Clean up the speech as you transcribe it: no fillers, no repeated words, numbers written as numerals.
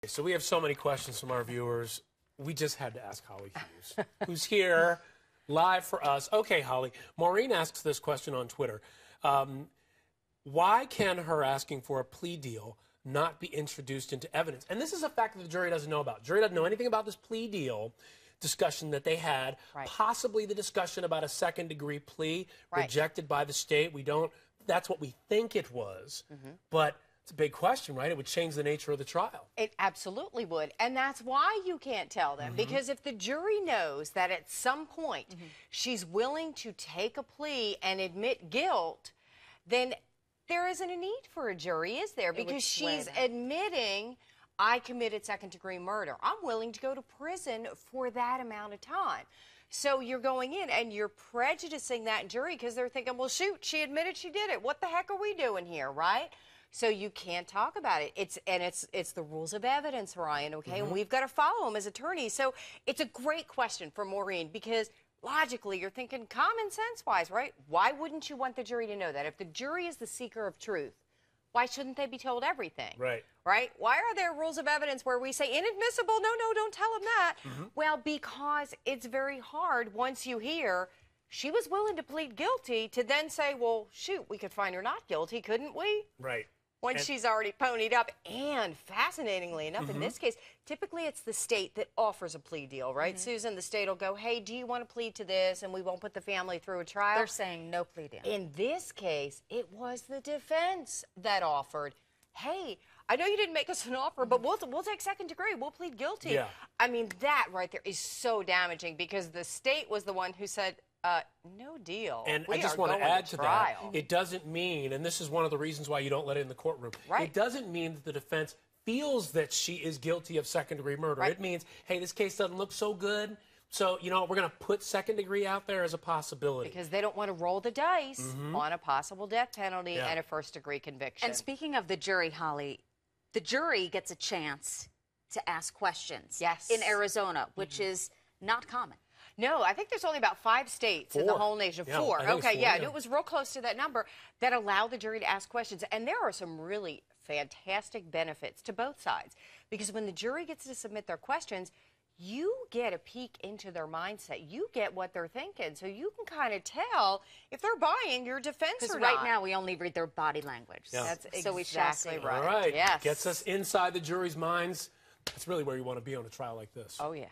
So we have so many questions from our viewers. We just had to ask Holly Hughes, who's here live for us. Okay, Holly. Maureen asks this question on Twitter. Why can her asking for a plea deal not be introduced into evidence? And this is a fact that the jury doesn't know about. The jury doesn't know anything about this plea deal discussion that they had, possibly the discussion about a second-degree plea rejected by the state. We don't, that's what we think it was, but it's a big question, right? It would change the nature of the trial. It absolutely would, and that's why you can't tell them, because if the jury knows that at some point she's willing to take a plea and admit guilt, then there isn't a need for a jury, is there? Because she's admitting, I committed second-degree murder. I'm willing to go to prison for that amount of time. So you're going in and you're prejudicing that jury because they're thinking, well, shoot, she admitted she did it. What the heck are we doing here, right? So you can't talk about it. It's the rules of evidence, Ryan, okay? And we've got to follow them as attorneys. So it's a great question for Maureen because logically you're thinking common sense-wise, right? Why wouldn't you want the jury to know that? If the jury is the seeker of truth, why shouldn't they be told everything? Right. Right? Why are there rules of evidence where we say inadmissible? No, no, don't tell them that. Well, because it's very hard once you hear she was willing to plead guilty to then say, well, shoot, we could find her not guilty, couldn't we? Right. Once she's already ponied up. And fascinatingly enough, in this case, typically it's the state that offers a plea deal, right? Susan, the state will go, hey, do you want to plead to this? And we won't put the family through a trial. They're saying no plea deal. In this case, it was the defense that offered, hey, I know you didn't make us an offer, but we'll take second degree. We'll plead guilty. Yeah. I mean, that right there is so damaging because the state was the one who said, no deal. And I just want to add to that, it doesn't mean, and this is one of the reasons why you don't let it in the courtroom, it doesn't mean that the defense feels that she is guilty of second-degree murder. It means, hey, this case doesn't look so good, so, you know, we're going to put second degree out there as a possibility. Because they don't want to roll the dice on a possible death penalty and a first-degree conviction. And speaking of the jury, Holly, the jury gets a chance to ask questions in Arizona, which is not common. No, I think there's only about 5 states in the whole nation. Yeah, 4. Okay, I knew it was real close to that number that allow the jury to ask questions. And there are some really fantastic benefits to both sides. Because when the jury gets to submit their questions, you get a peek into their mindset. You get what they're thinking. So you can kind of tell if they're buying your defense or not. Right now, we only read their body language. Yeah. That's exactly right. All right. Yes. Gets us inside the jury's minds. That's really where you want to be on a trial like this. Oh, yeah.